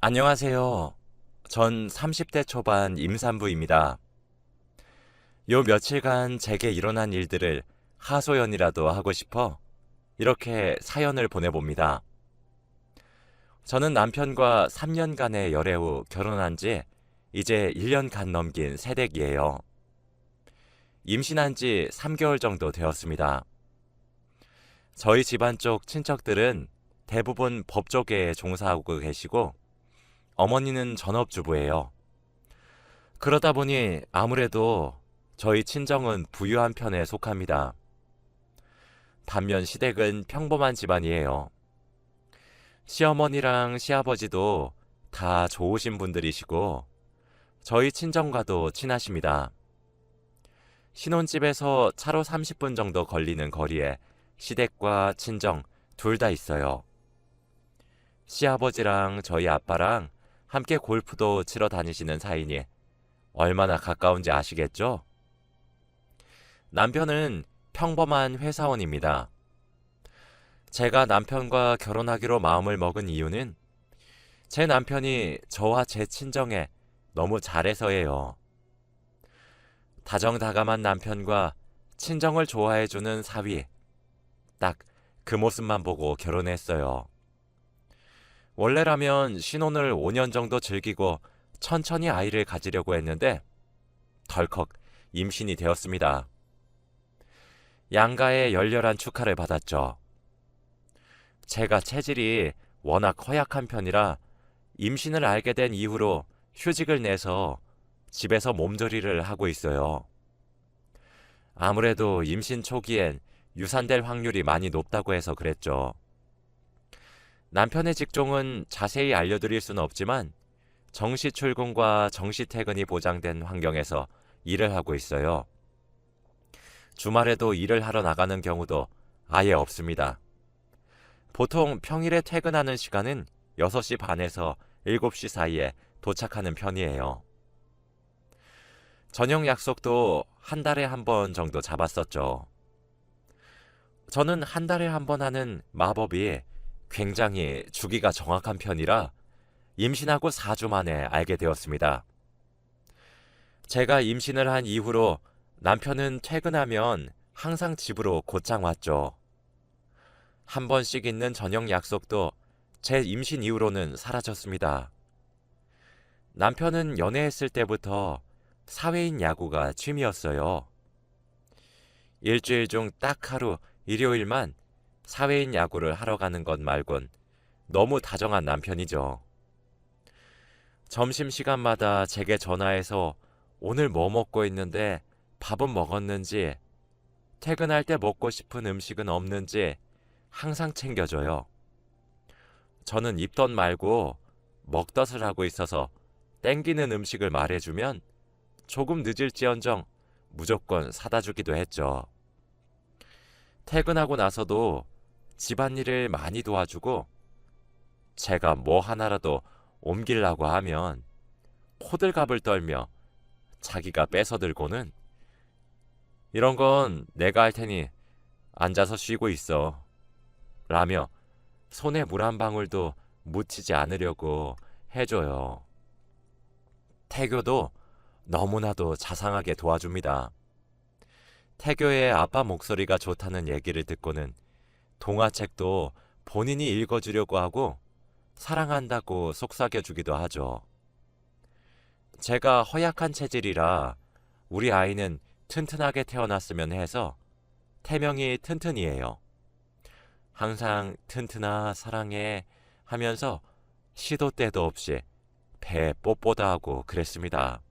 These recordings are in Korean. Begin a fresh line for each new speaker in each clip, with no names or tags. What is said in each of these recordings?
안녕하세요. 전 30대 초반 임산부입니다. 요 며칠간 제게 일어난 일들을 하소연이라도 하고 싶어 이렇게 사연을 보내봅니다. 저는 남편과 3년간의 열애 후 결혼한 지 이제 1년 간 넘긴 새댁이에요. 임신한 지 3개월 정도 되었습니다. 저희 집안 쪽 친척들은 대부분 법조계에 종사하고 계시고 어머니는 전업주부예요. 그러다 보니 아무래도 저희 친정은 부유한 편에 속합니다. 반면 시댁은 평범한 집안이에요. 시어머니랑 시아버지도 다 좋으신 분들이시고 저희 친정과도 친하십니다. 신혼집에서 차로 30분 정도 걸리는 거리에 시댁과 친정 둘 다 있어요. 시아버지랑 저희 아빠랑 함께 골프도 치러 다니시는 사이니 얼마나 가까운지 아시겠죠? 남편은 평범한 회사원입니다. 제가 남편과 결혼하기로 마음을 먹은 이유는 제 남편이 저와 제 친정에 너무 잘해서예요. 다정다감한 남편과 친정을 좋아해주는 사위, 딱 그 모습만 보고 결혼했어요. 원래라면 신혼을 5년 정도 즐기고 천천히 아이를 가지려고 했는데 덜컥 임신이 되었습니다. 양가의 열렬한 축하를 받았죠. 제가 체질이 워낙 허약한 편이라 임신을 알게 된 이후로 휴직을 내서 집에서 몸조리를 하고 있어요. 아무래도 임신 초기엔 유산될 확률이 많이 높다고 해서 그랬죠. 남편의 직종은 자세히 알려드릴 수는 없지만 정시 출근과 정시 퇴근이 보장된 환경에서 일을 하고 있어요. 주말에도 일을 하러 나가는 경우도 아예 없습니다. 보통 평일에 퇴근하는 시간은 6시 반에서 7시 사이에 도착하는 편이에요. 저녁 약속도 한 달에 한 번 정도 잡았었죠. 저는 한 달에 한 번 하는 마법이 굉장히 주기가 정확한 편이라 임신하고 4주 만에 알게 되었습니다. 제가 임신을 한 이후로 남편은 퇴근하면 항상 집으로 곧장 왔죠. 한 번씩 있는 저녁 약속도 제 임신 이후로는 사라졌습니다. 남편은 연애했을 때부터 사회인 야구가 취미였어요. 일주일 중 딱 하루 일요일만 사회인 야구를 하러 가는 것 말곤 너무 다정한 남편이죠. 점심시간마다 제게 전화해서 오늘 뭐 먹고 있는데 밥은 먹었는지, 퇴근할 때 먹고 싶은 음식은 없는지 항상 챙겨줘요. 저는 입덧 말고 먹덧을 하고 있어서 땡기는 음식을 말해주면 조금 늦을지언정 무조건 사다 주기도 했죠. 퇴근하고 나서도 집안일을 많이 도와주고 제가 뭐 하나라도 옮기려고 하면 호들갑을 떨며 자기가 뺏어들고는 이런 건 내가 할 테니 앉아서 쉬고 있어 라며 손에 물 한 방울도 묻히지 않으려고 해줘요. 태교도 너무나도 자상하게 도와줍니다. 태교의 아빠 목소리가 좋다는 얘기를 듣고는 동화책도 본인이 읽어주려고 하고 사랑한다고 속삭여주기도 하죠. 제가 허약한 체질이라 우리 아이는 튼튼하게 태어났으면 해서 태명이 튼튼이에요. 항상 튼튼아 사랑해 하면서 시도 때도 없이 배에 뽀뽀도 하고 그랬습니다.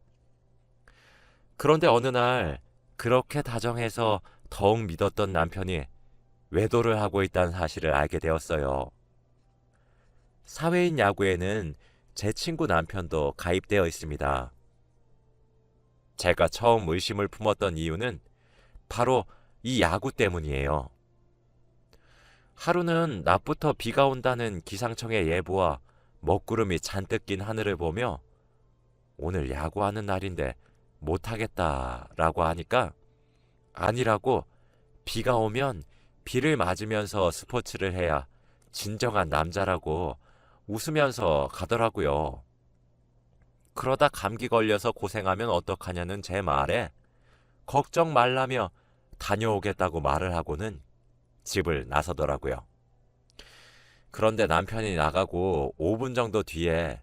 그런데 어느 날 그렇게 다정해서 더욱 믿었던 남편이 외도를 하고 있다는 사실을 알게 되었어요. 사회인 야구에는 제 친구 남편도 가입되어 있습니다. 제가 처음 의심을 품었던 이유는 바로 이 야구 때문이에요. 하루는 낮부터 비가 온다는 기상청의 예보와 먹구름이 잔뜩 낀 하늘을 보며 오늘 야구하는 날인데 못하겠다라고 하니까 아니라고 비가 오면 비를 맞으면서 스포츠를 해야 진정한 남자라고 웃으면서 가더라고요. 그러다 감기 걸려서 고생하면 어떡하냐는 제 말에 걱정 말라며 다녀오겠다고 말을 하고는 집을 나서더라고요. 그런데 남편이 나가고 5분 정도 뒤에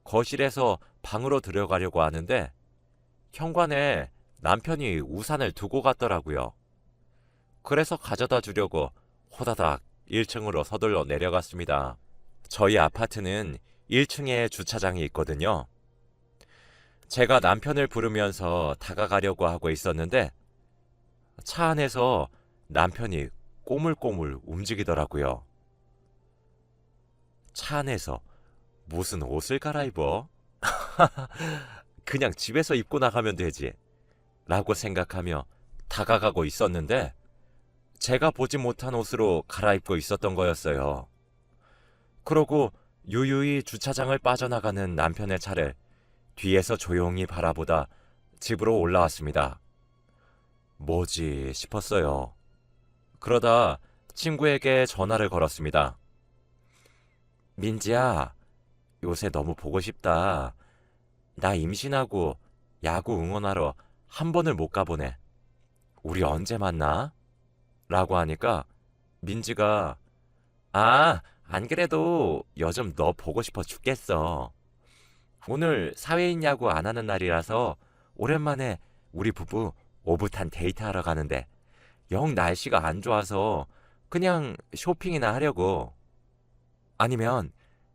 거실에서 방으로 들어가려고 하는데 현관에 남편이 우산을 두고 갔더라고요. 그래서 가져다 주려고 호다닥 1층으로 서둘러 내려갔습니다. 저희 아파트는 1층에 주차장이 있거든요. 제가 남편을 부르면서 다가가려고 하고 있었는데 차 안에서 남편이 꼬물꼬물 움직이더라고요. 차 안에서 무슨 옷을 갈아입어? 그냥 집에서 입고 나가면 되지. 라고 생각하며 다가가고 있었는데 제가 보지 못한 옷으로 갈아입고 있었던 거였어요. 그러고 유유히 주차장을 빠져나가는 남편의 차를 뒤에서 조용히 바라보다 집으로 올라왔습니다. 뭐지 싶었어요. 그러다 친구에게 전화를 걸었습니다. 민지야, 요새 너무 보고 싶다. 나 임신하고 야구 응원하러 한 번을 못 가보네. 우리 언제 만나? 라고 하니까 민지가 안 그래도 요즘 너 보고 싶어 죽겠어. 오늘 사회인 야구 안 하는 날이라서 오랜만에 우리 부부 오붓한 데이트하러 가는데 영 날씨가 안 좋아서 그냥 쇼핑이나 하려고. 아니면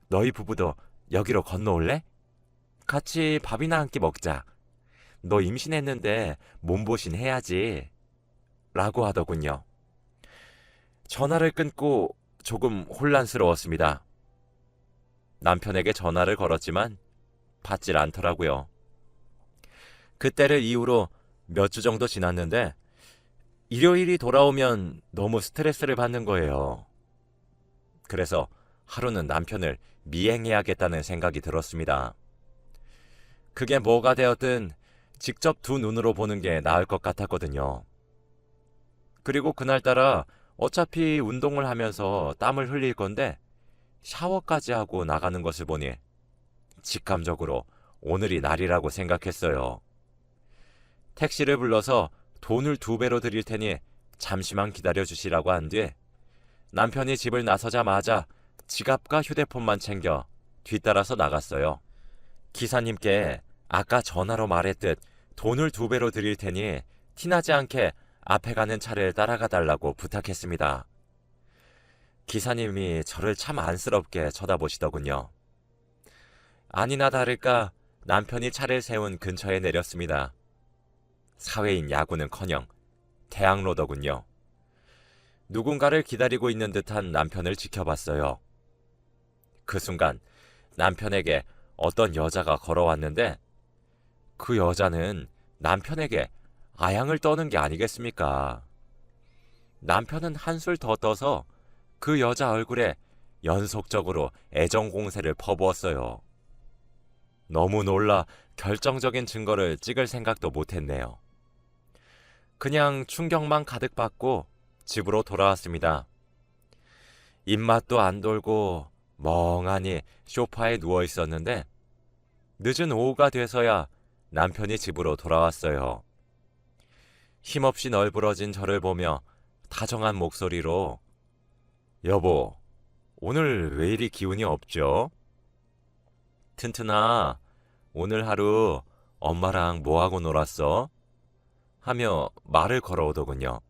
너희 부부도 여기로 건너올래? 같이 밥이나 한 끼 먹자. 너 임신했는데 몸보신 해야지. 라고 하더군요. 전화를 끊고 조금 혼란스러웠습니다. 남편에게 전화를 걸었지만 받질 않더라고요. 그때를 이후로 몇 주 정도 지났는데 일요일이 돌아오면 너무 스트레스를 받는 거예요. 그래서 하루는 남편을 미행해야겠다는 생각이 들었습니다. 그게 뭐가 되었든 직접 두 눈으로 보는 게 나을 것 같았거든요. 그리고 그날따라 어차피 운동을 하면서 땀을 흘릴 건데 샤워까지 하고 나가는 것을 보니 직감적으로 오늘이 날이라고 생각했어요. 택시를 불러서 돈을 2배로 드릴 테니 잠시만 기다려 주시라고 한 뒤에 남편이 집을 나서자마자 지갑과 휴대폰만 챙겨 뒤따라서 나갔어요. 기사님께 아까 전화로 말했듯 돈을 2배로 드릴 테니 티나지 않게 앞에 가는 차를 따라가 달라고 부탁했습니다. 기사님이 저를 참 안쓰럽게 쳐다보시더군요. 아니나 다를까 남편이 차를 세운 근처에 내렸습니다. 사회인 야구는커녕 대학로더군요. 누군가를 기다리고 있는 듯한 남편을 지켜봤어요. 그 순간 남편에게 어떤 여자가 걸어왔는데 그 여자는 남편에게 아양을 떠는 게 아니겠습니까? 남편은 한술 더 떠서 그 여자 얼굴에 연속적으로 애정 공세를 퍼부었어요. 너무 놀라 결정적인 증거를 찍을 생각도 못했네요. 그냥 충격만 가득 받고 집으로 돌아왔습니다. 입맛도 안 돌고 멍하니 소파에 누워 있었는데 늦은 오후가 돼서야 남편이 집으로 돌아왔어요. 힘없이 널브러진 저를 보며 다정한 목소리로 여보, 오늘 왜 이리 기운이 없죠? 튼튼아, 오늘 하루 엄마랑 뭐하고 놀았어? 하며 말을 걸어오더군요.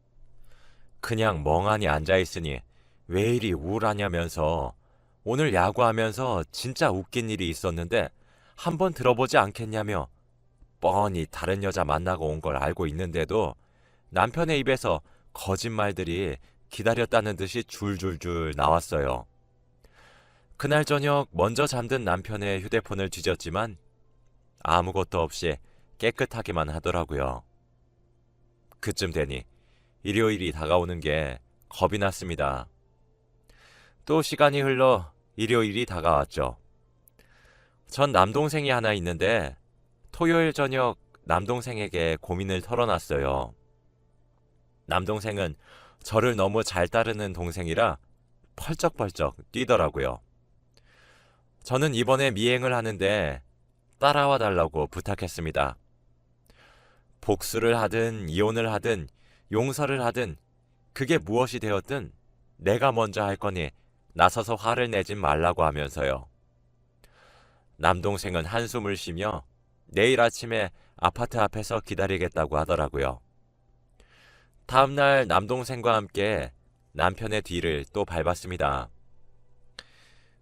그냥 멍하니 앉아있으니 왜 이리 우울하냐면서 오늘 야구하면서 진짜 웃긴 일이 있었는데 한번 들어보지 않겠냐며 뻔히 다른 여자 만나고 온 걸 알고 있는데도 남편의 입에서 거짓말들이 기다렸다는 듯이 줄줄줄 나왔어요. 그날 저녁 먼저 잠든 남편의 휴대폰을 뒤졌지만 아무것도 없이 깨끗하기만 하더라고요. 그쯤 되니 일요일이 다가오는 게 겁이 났습니다. 또 시간이 흘러 일요일이 다가왔죠. 전 남동생이 하나 있는데 토요일 저녁 남동생에게 고민을 털어놨어요. 남동생은 저를 너무 잘 따르는 동생이라 펄쩍펄쩍 뛰더라고요. 저는 이번에 미행을 하는데 따라와 달라고 부탁했습니다. 복수를 하든 이혼을 하든 용서를 하든 그게 무엇이 되었든 내가 먼저 할 거니 나서서 화를 내진 말라고 하면서요. 남동생은 한숨을 쉬며 내일 아침에 아파트 앞에서 기다리겠다고 하더라고요. 다음날 남동생과 함께 남편의 뒤를 또 밟았습니다.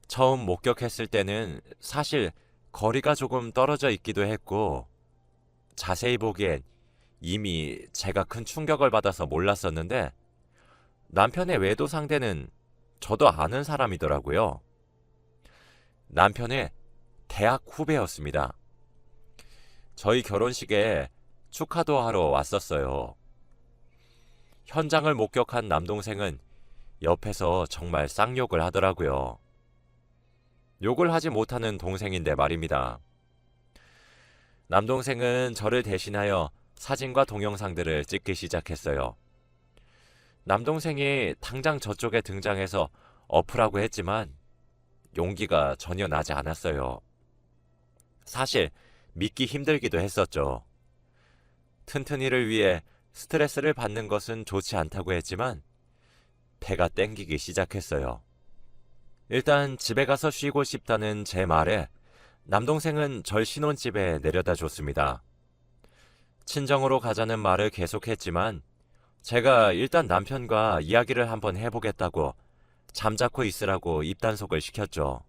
처음 목격했을 때는 사실 거리가 조금 떨어져 있기도 했고 자세히 보기엔 이미 제가 큰 충격을 받아서 몰랐었는데 남편의 외도 상대는 저도 아는 사람이더라고요. 남편의 대학 후배였습니다. 저희 결혼식에 축하도 하러 왔었어요. 현장을 목격한 남동생은 옆에서 정말 쌍욕을 하더라고요. 욕을 하지 못하는 동생인데 말입니다. 남동생은 저를 대신하여 사진과 동영상들을 찍기 시작했어요. 남동생이 당장 저쪽에 등장해서 어프라고 했지만 용기가 전혀 나지 않았어요. 사실 믿기 힘들기도 했었죠. 튼튼이를 위해 스트레스를 받는 것은 좋지 않다고 했지만 배가 땡기기 시작했어요. 일단 집에 가서 쉬고 싶다는 제 말에 남동생은 절 신혼집에 내려다 줬습니다. 친정으로 가자는 말을 계속했지만 제가 일단 남편과 이야기를 한번 해보겠다고 잠자코 있으라고 입단속을 시켰죠.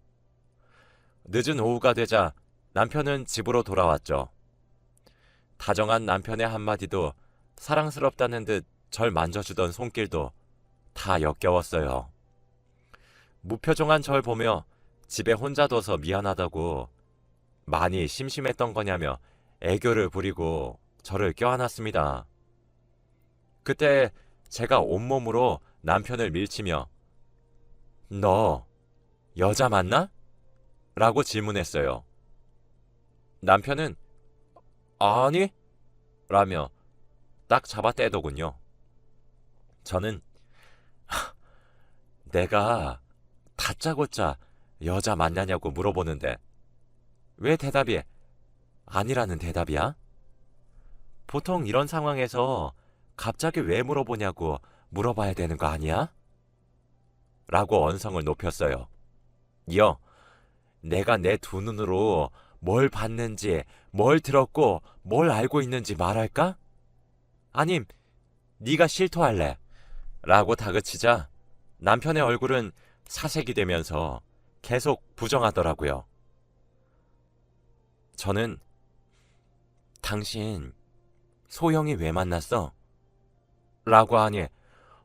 늦은 오후가 되자 남편은 집으로 돌아왔죠. 다정한 남편의 한마디도 사랑스럽다는 듯 절 만져주던 손길도 다 역겨웠어요. 무표정한 절 보며 집에 혼자 둬서 미안하다고 많이 심심했던 거냐며 애교를 부리고 저를 껴안았습니다. 그때 제가 온몸으로 남편을 밀치며 너 여자 맞나? 라고 질문했어요. 남편은 아니? 라며 딱 잡아떼더군요. 저는 내가 다짜고짜 여자 맞냐냐고 물어보는데 왜 대답이 아니라는 대답이야? 보통 이런 상황에서 갑자기 왜 물어보냐고 물어봐야 되는 거 아니야? 라고 언성을 높였어요. 이어 내가 내 두 눈으로 뭘 봤는지, 뭘 들었고, 뭘 알고 있는지 말할까? 아님 네가 실토할래? 라고 다그치자 남편의 얼굴은 사색이 되면서 계속 부정하더라고요. 저는 당신 소영이 왜 만났어? 라고 하니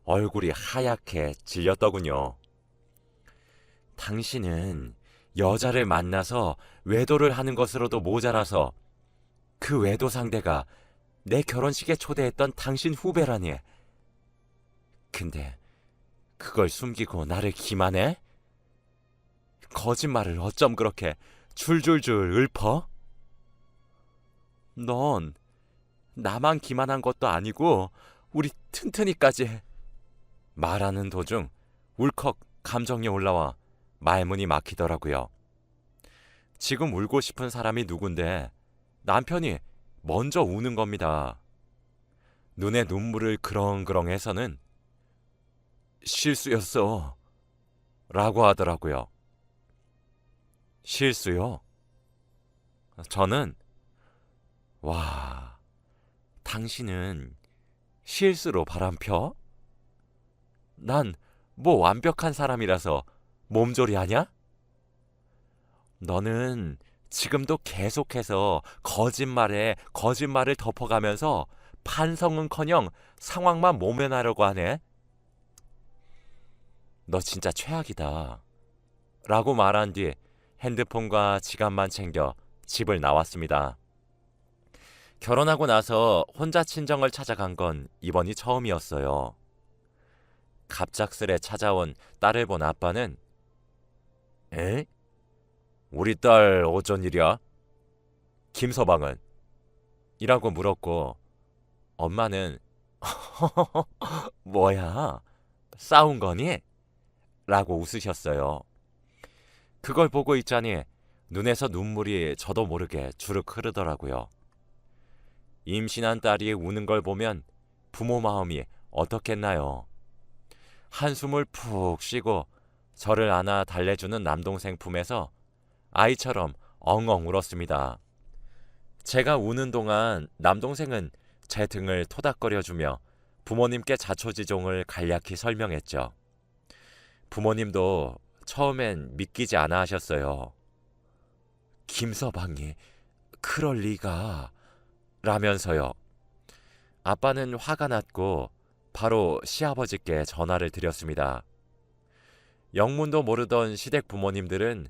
얼굴이 하얗게 질렸더군요. 당신은 여자를 만나서 외도를 하는 것으로도 모자라서 그 외도 상대가 내 결혼식에 초대했던 당신 후배라니. 근데 그걸 숨기고 나를 기만해? 거짓말을 어쩜 그렇게 줄줄줄 읊어? 넌 나만 기만한 것도 아니고 우리 튼튼이까지. 말하는 도중 울컥 감정이 올라와 말문이 막히더라고요. 지금 울고 싶은 사람이 누군데 남편이 먼저 우는 겁니다. 눈에 눈물을 그렁그렁해서는 실수였어 라고 하더라고요. 실수요? 저는 와, 당신은 실수로 바람펴? 난 뭐 완벽한 사람이라서 몸조리하냐? 너는 지금도 계속해서 거짓말에 거짓말을 덮어가면서 반성은커녕 상황만 모면하려고 하네. 너 진짜 최악이다 라고 말한 뒤 핸드폰과 지갑만 챙겨 집을 나왔습니다. 결혼하고 나서 혼자 친정을 찾아간 건 이번이 처음이었어요. 갑작스레 찾아온 딸을 본 아빠는 에? 우리 딸 어쩐 일이야? 김서방은? 이라고 물었고 엄마는 뭐야? 싸운 거니? 라고 웃으셨어요. 그걸 보고 있자니 눈에서 눈물이 저도 모르게 주르륵 흐르더라고요. 임신한 딸이 우는 걸 보면 부모 마음이 어떻겠나요? 한숨을 푹 쉬고 저를 안아 달래주는 남동생 품에서 아이처럼 엉엉 울었습니다. 제가 우는 동안 남동생은 제 등을 토닥거려주며 부모님께 자초지종을 간략히 설명했죠. 부모님도 처음엔 믿기지 않아 하셨어요. 김서방이 그럴 리가 라면서요. 아빠는 화가 났고 바로 시아버지께 전화를 드렸습니다. 영문도 모르던 시댁 부모님들은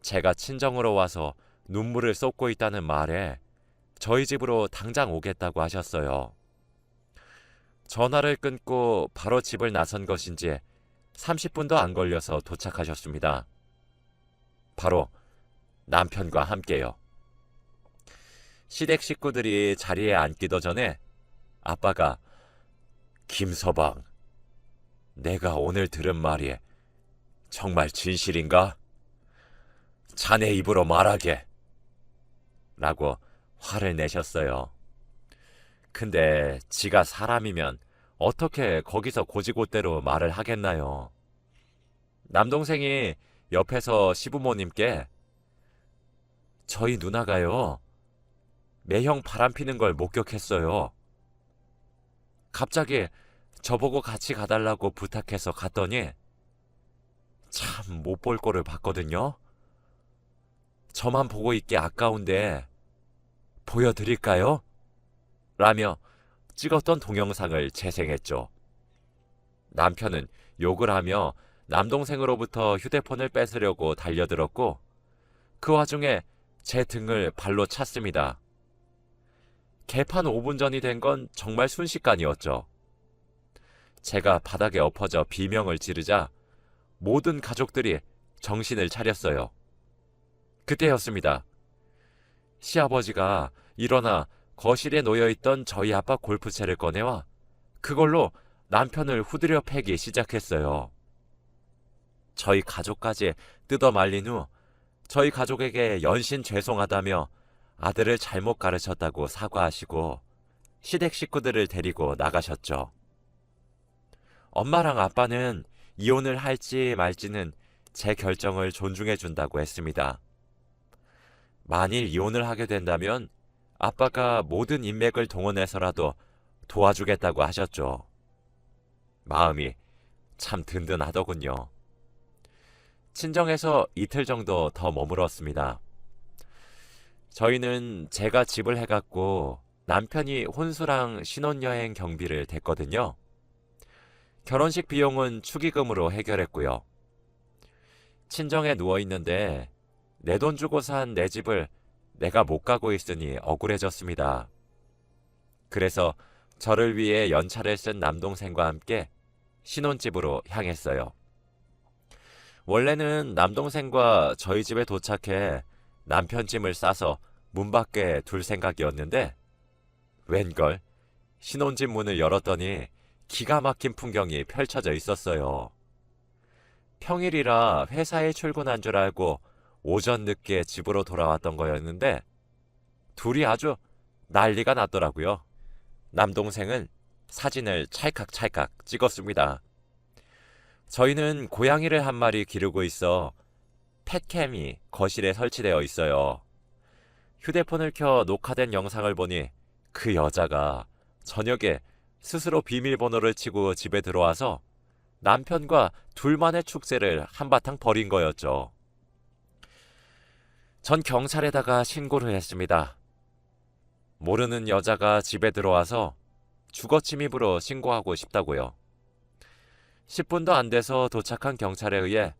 제가 친정으로 와서 눈물을 쏟고 있다는 말에 저희 집으로 당장 오겠다고 하셨어요. 전화를 끊고 바로 집을 나선 것인지 30분도 안 걸려서 도착하셨습니다. 바로 남편과 함께요. 시댁 식구들이 자리에 앉기도 전에 아빠가 김서방, 내가 오늘 들은 말이 정말 진실인가? 자네 입으로 말하게 라고 화를 내셨어요. 근데 지가 사람이면 어떻게 거기서 고지고대로 말을 하겠나요? 남동생이 옆에서 시부모님께 저희 누나가요, 매형 바람피는 걸 목격했어요. 갑자기 저보고 같이 가달라고 부탁해서 갔더니 참 못 볼 꼴을 봤거든요. 저만 보고 있기 아까운데 보여드릴까요? 라며 찍었던 동영상을 재생했죠. 남편은 욕을 하며 남동생으로부터 휴대폰을 뺏으려고 달려들었고 그 와중에 제 등을 발로 찼습니다. 개판 5분 전이 된 건 정말 순식간이었죠. 제가 바닥에 엎어져 비명을 지르자 모든 가족들이 정신을 차렸어요. 그때였습니다. 시아버지가 일어나 거실에 놓여있던 저희 아빠 골프채를 꺼내와 그걸로 남편을 후드려 패기 시작했어요. 저희 가족까지 뜯어 말린 후 저희 가족에게 연신 죄송하다며 아들을 잘못 가르쳤다고 사과하시고 시댁 식구들을 데리고 나가셨죠. 엄마랑 아빠는 이혼을 할지 말지는 제 결정을 존중해 준다고 했습니다. 만일 이혼을 하게 된다면 아빠가 모든 인맥을 동원해서라도 도와주겠다고 하셨죠. 마음이 참 든든하더군요. 친정에서 이틀 정도 더 머물었습니다. 저희는 제가 집을 해갔고 남편이 혼수랑 신혼여행 경비를 댔거든요. 결혼식 비용은 축의금으로 해결했고요. 친정에 누워있는데 내 돈 주고 산 내 집을 내가 못 가고 있으니 억울해졌습니다. 그래서 저를 위해 연차를 쓴 남동생과 함께 신혼집으로 향했어요. 원래는 남동생과 저희 집에 도착해 남편 짐을 싸서 문 밖에 둘 생각이었는데 웬걸 신혼집 문을 열었더니 기가 막힌 풍경이 펼쳐져 있었어요. 평일이라 회사에 출근한 줄 알고 오전 늦게 집으로 돌아왔던 거였는데 둘이 아주 난리가 났더라고요. 남동생은 사진을 찰칵찰칵 찍었습니다. 저희는 고양이를 한 마리 기르고 있어 펫캠이 거실에 설치되어 있어요. 휴대폰을 켜 녹화된 영상을 보니 그 여자가 저녁에 스스로 비밀번호를 치고 집에 들어와서 남편과 둘만의 축제를 한바탕 벌인 거였죠. 전 경찰에다가 신고를 했습니다. 모르는 여자가 집에 들어와서 주거침입으로 신고하고 싶다고요. 10분도 안 돼서 도착한 경찰에 의해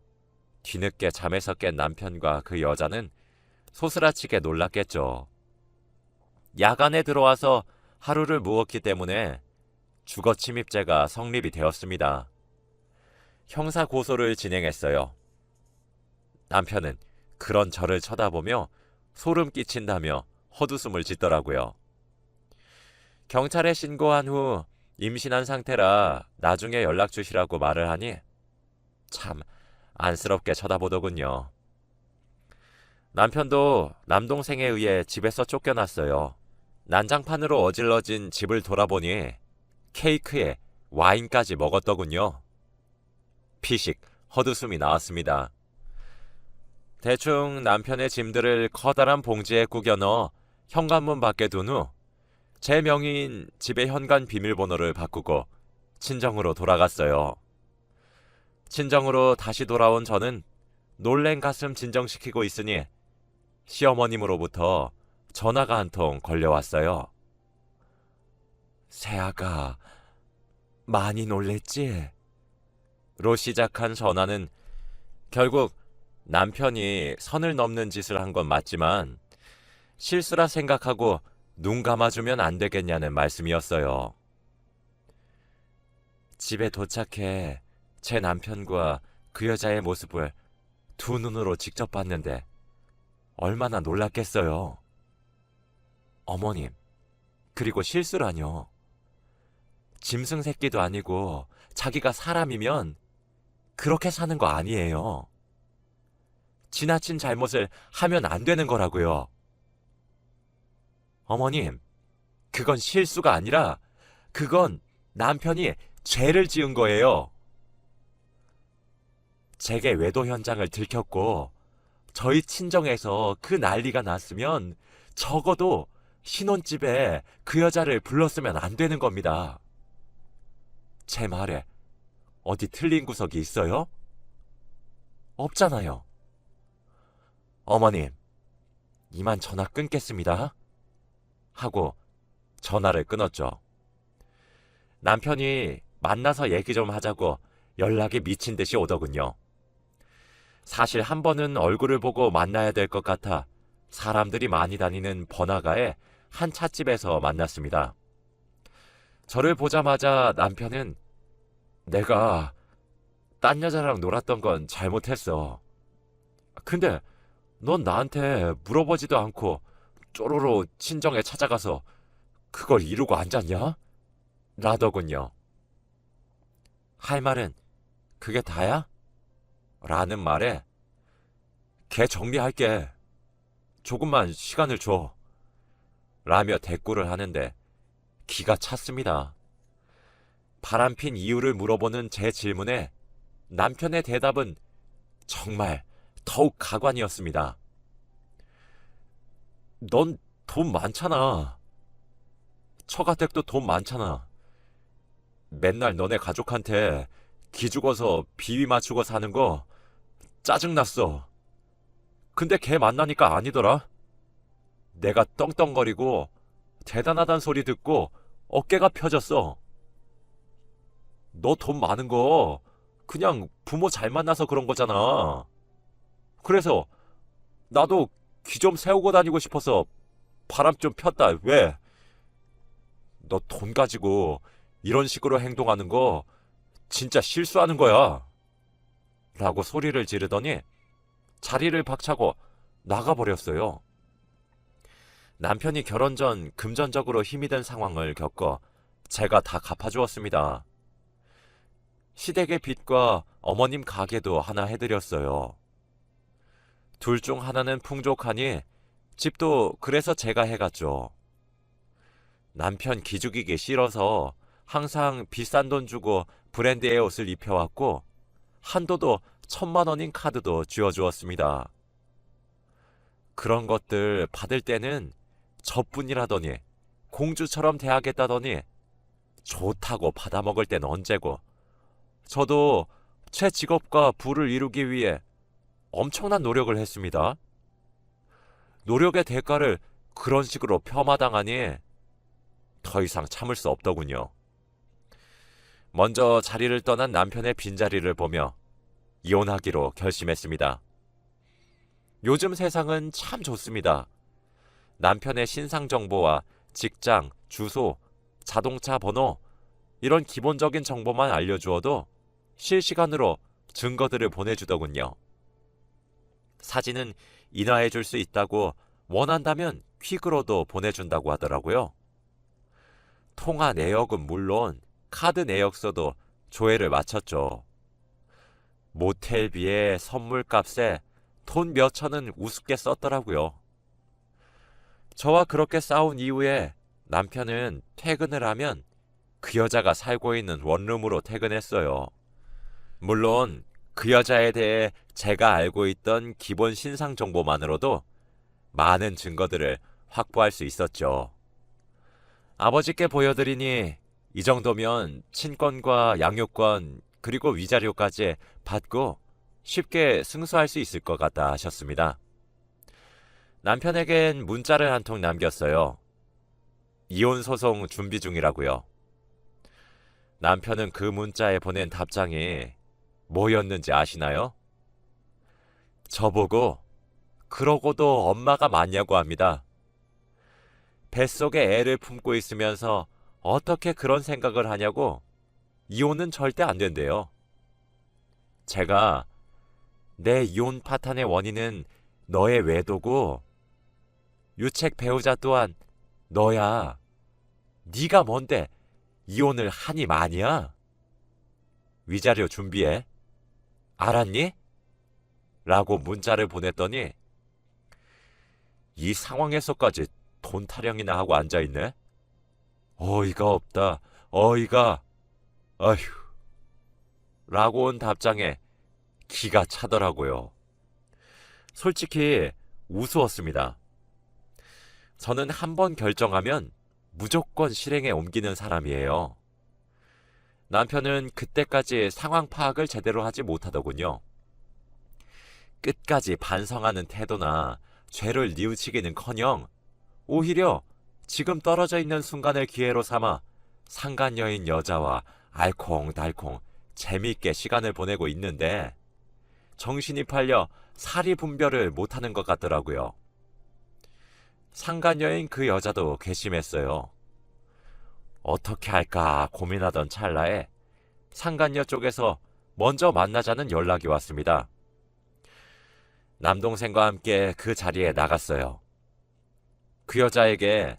뒤늦게 잠에서 깬 남편과 그 여자는 소스라치게 놀랐겠죠. 야간에 들어와서 하루를 묵었기 때문에 주거침입죄가 성립이 되었습니다. 형사 고소를 진행했어요. 남편은 그런 저를 쳐다보며 소름 끼친다며 헛웃음을 짓더라고요. 경찰에 신고한 후 임신한 상태라 나중에 연락 주시라고 말을 하니 참 안쓰럽게 쳐다보더군요. 남편도 남동생에 의해 집에서 쫓겨났어요. 난장판으로 어질러진 집을 돌아보니 케이크에 와인까지 먹었더군요. 피식 헛웃음이 나왔습니다. 대충 남편의 짐들을 커다란 봉지에 구겨 넣어 현관문 밖에 둔 후 제 명의인 집의 현관 비밀번호를 바꾸고 친정으로 돌아갔어요. 친정으로 다시 돌아온 저는 놀란 가슴 진정시키고 있으니 시어머님으로부터 전화가 한 통 걸려왔어요. 새아가 많이 놀랬지? 로 시작한 전화는 결국 남편이 선을 넘는 짓을 한 건 맞지만 실수라 생각하고 눈 감아주면 안 되겠냐는 말씀이었어요. 집에 도착해 제 남편과 그 여자의 모습을 두 눈으로 직접 봤는데 얼마나 놀랐겠어요. 어머님, 그리고 실수라뇨. 짐승 새끼도 아니고 자기가 사람이면 그렇게 사는 거 아니에요. 지나친 잘못을 하면 안 되는 거라고요. 어머님, 그건 실수가 아니라 그건 남편이 죄를 지은 거예요. 제게 외도 현장을 들켰고 저희 친정에서 그 난리가 났으면 적어도 신혼집에 그 여자를 불렀으면 안 되는 겁니다. 제 말에 어디 틀린 구석이 있어요? 없잖아요. 어머님, 이만 전화 끊겠습니다. 하고 전화를 끊었죠. 남편이 만나서 얘기 좀 하자고 연락이 미친 듯이 오더군요. 사실 한 번은 얼굴을 보고 만나야 될 것 같아 사람들이 많이 다니는 번화가의 한 찻집에서 만났습니다. 저를 보자마자 남편은 내가 딴 여자랑 놀았던 건 잘못했어. 근데 넌 나한테 물어보지도 않고 쪼로로 친정에 찾아가서 그걸 이루고 앉았냐? 라더군요. 할 말은 그게 다야? 라는 말에 걔 정리할게. 조금만 시간을 줘. 라며 대꾸를 하는데 기가 찼습니다. 바람핀 이유를 물어보는 제 질문에 남편의 대답은 정말 더욱 가관이었습니다. 넌 돈 많잖아. 처가댁도 돈 많잖아. 맨날 너네 가족한테 기죽어서 비위 맞추고 사는 거 짜증났어. 근데 걔 만나니까 아니더라. 내가 떵떵거리고 대단하단 소리 듣고 어깨가 펴졌어. 너 돈 많은 거 그냥 부모 잘 만나서 그런 거잖아. 그래서 나도 귀 좀 세우고 다니고 싶어서 바람 좀 폈다. 왜? 너 돈 가지고 이런 식으로 행동하는 거 진짜 실수하는 거야. 라고 소리를 지르더니 자리를 박차고 나가버렸어요. 남편이 결혼 전 금전적으로 힘이 든 상황을 겪어 제가 다 갚아주었습니다. 시댁의 빚과 어머님 가게도 하나 해드렸어요. 둘 중 하나는 풍족하니 집도 그래서 제가 해갔죠. 남편 기죽이기 싫어서 항상 비싼 돈 주고 브랜드의 옷을 입혀왔고 한도도 1,000만 원인 카드도 쥐어주었습니다. 그런 것들 받을 때는 저뿐이라더니 공주처럼 대하겠다더니 좋다고 받아먹을 땐 언제고 저도 제 직업과 부를 이루기 위해 엄청난 노력을 했습니다. 노력의 대가를 그런 식으로 폄하당하니 더 이상 참을 수 없더군요. 먼저 자리를 떠난 남편의 빈자리를 보며 이혼하기로 결심했습니다. 요즘 세상은 참 좋습니다. 남편의 신상 정보와 직장, 주소, 자동차 번호 이런 기본적인 정보만 알려주어도 실시간으로 증거들을 보내주더군요. 사진은 인화해 줄 수 있다고 원한다면 퀵으로도 보내준다고 하더라고요. 통화 내역은 물론 카드 내역서도 조회를 마쳤죠. 모텔비에 선물값에 돈 몇 천은 우습게 썼더라고요. 저와 그렇게 싸운 이후에 남편은 퇴근을 하면 그 여자가 살고 있는 원룸으로 퇴근했어요. 물론 그 여자에 대해 제가 알고 있던 기본 신상 정보만으로도 많은 증거들을 확보할 수 있었죠. 아버지께 보여드리니 이 정도면 친권과 양육권 그리고 위자료까지 받고 쉽게 승소할 수 있을 것 같다 하셨습니다. 남편에겐 문자를 한 통 남겼어요. 이혼 소송 준비 중이라고요. 남편은 그 문자에 보낸 답장이 뭐였는지 아시나요? 저보고 그러고도 엄마가 맞냐고 합니다. 뱃속에 애를 품고 있으면서 어떻게 그런 생각을 하냐고. 이혼은 절대 안 된대요. 제가 내 이혼 파탄의 원인은 너의 외도고 유책 배우자 또한 너야. 네가 뭔데 이혼을 하니 마냐? 위자료 준비해. 알았니? 라고 문자를 보냈더니 이 상황에서까지 돈 타령이나 하고 앉아있네? 어이가 없다. 어이가. 아휴. 라고 온 답장에 기가 차더라고요. 솔직히 우스웠습니다. 저는 한번 결정하면 무조건 실행에 옮기는 사람이에요. 남편은 그때까지 상황 파악을 제대로 하지 못하더군요. 끝까지 반성하는 태도나 죄를 뉘우치기는커녕 오히려 지금 떨어져 있는 순간을 기회로 삼아 상간녀인 여자와 알콩달콩 재미있게 시간을 보내고 있는데 정신이 팔려 사리 분별을 못하는 것 같더라고요. 상간녀인 그 여자도 괘씸했어요. 어떻게 할까 고민하던 찰나에 상간녀 쪽에서 먼저 만나자는 연락이 왔습니다. 남동생과 함께 그 자리에 나갔어요. 그 여자에게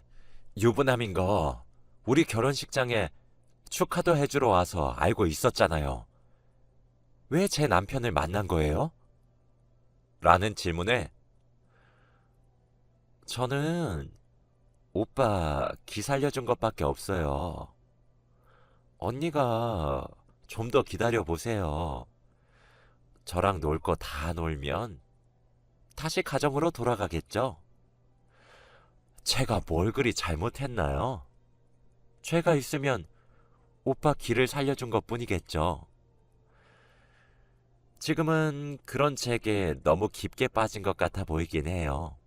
유부남인 거 우리 결혼식장에 축하도 해주러 와서 알고 있었잖아요. 왜 제 남편을 만난 거예요? 라는 질문에 저는 오빠 기 살려준 것밖에 없어요. 언니가 좀 더 기다려보세요. 저랑 놀 거 다 놀면 다시 가정으로 돌아가겠죠? 제가 뭘 그리 잘못했나요? 죄가 있으면 오빠 기를 살려준 것뿐이겠죠. 지금은 그런 제게 너무 깊게 빠진 것 같아 보이긴 해요.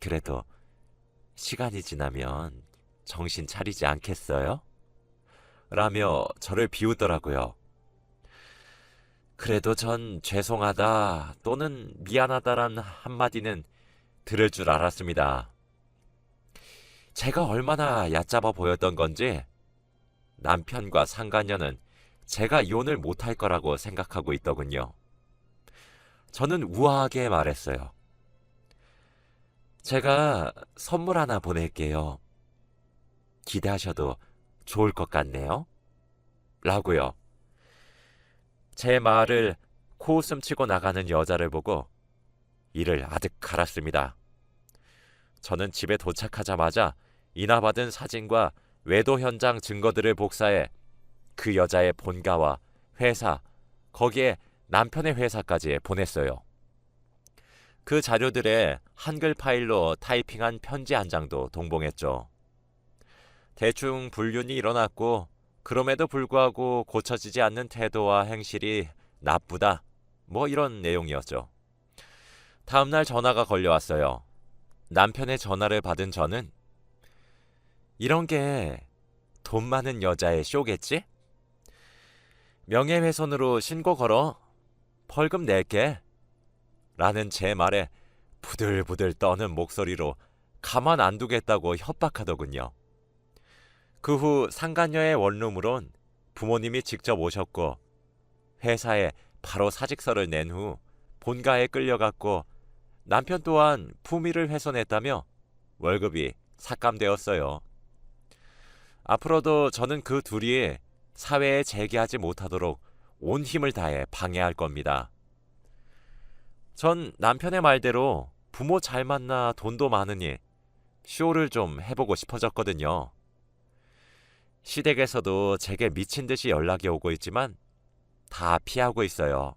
그래도 시간이 지나면 정신 차리지 않겠어요? 라며 저를 비웃더라고요. 그래도 전 죄송하다 또는 미안하다란 한마디는 들을 줄 알았습니다. 제가 얼마나 얕잡아 보였던 건지 남편과 상간녀는 제가 이혼을 못할 거라고 생각하고 있더군요. 저는 우아하게 말했어요. 제가 선물 하나 보낼게요. 기대하셔도 좋을 것 같네요. 라고요. 제 말을 코웃음 치고 나가는 여자를 보고 이를 아득 갈았습니다. 저는 집에 도착하자마자 인화받은 사진과 외도 현장 증거들을 복사해 그 여자의 본가와 회사, 거기에 남편의 회사까지 보냈어요. 그 자료들에 한글 파일로 타이핑한 편지 한 장도 동봉했죠. 대충 불륜이 일어났고 그럼에도 불구하고 고쳐지지 않는 태도와 행실이 나쁘다. 뭐 이런 내용이었죠. 다음날 전화가 걸려왔어요. 남편의 전화를 받은 저는 이런 게 돈 많은 여자의 쇼겠지? 명예훼손으로 신고 걸어. 벌금 낼게. 라는 제 말에 부들부들 떠는 목소리로 가만 안 두겠다고 협박하더군요. 그 후 상간녀의 원룸으론 부모님이 직접 오셨고 회사에 바로 사직서를 낸 후 본가에 끌려갔고 남편 또한 품위를 훼손했다며 월급이 삭감되었어요. 앞으로도 저는 그 둘이 사회에 재기하지 못하도록 온 힘을 다해 방해할 겁니다. 전 남편의 말대로 부모 잘 만나 돈도 많으니 쇼를 좀 해보고 싶어졌거든요. 시댁에서도 제게 미친 듯이 연락이 오고 있지만 다 피하고 있어요.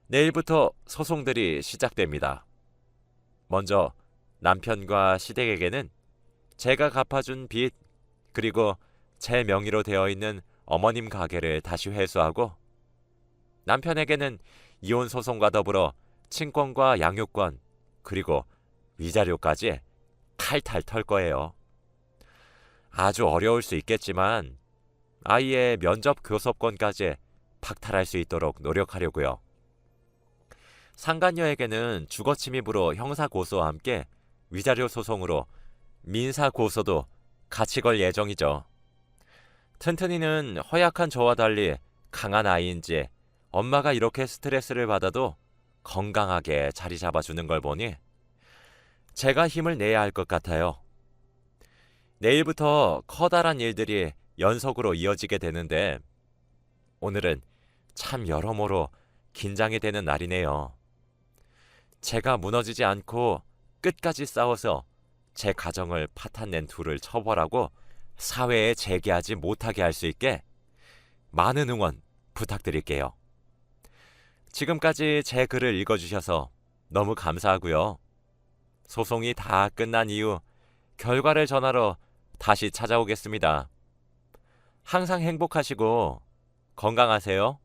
내일부터 소송들이 시작됩니다. 먼저 남편과 시댁에게는 제가 갚아준 빚, 그리고 제 명의로 되어 있는 어머님 가게를 다시 회수하고, 남편에게는 이혼 소송과 더불어 친권과 양육권, 그리고 위자료까지 탈탈 털 거예요. 아주 어려울 수 있겠지만 아이의 면접 교섭권까지 박탈할 수 있도록 노력하려고요. 상간녀에게는 주거 침입으로 형사 고소와 함께 위자료 소송으로 민사 고소도 같이 걸 예정이죠. 튼튼이는 허약한 저와 달리 강한 아이인지 엄마가 이렇게 스트레스를 받아도 건강하게 자리 잡아주는 걸 보니 제가 힘을 내야 할 것 같아요. 내일부터 커다란 일들이 연속으로 이어지게 되는데 오늘은 참 여러모로 긴장이 되는 날이네요. 제가 무너지지 않고 끝까지 싸워서 제 가정을 파탄낸 둘을 처벌하고 사회에 재기하지 못하게 할 수 있게 많은 응원 부탁드릴게요. 지금까지 제 글을 읽어주셔서 너무 감사하고요. 소송이 다 끝난 이후 결과를 전하러 다시 찾아오겠습니다. 항상 행복하시고 건강하세요.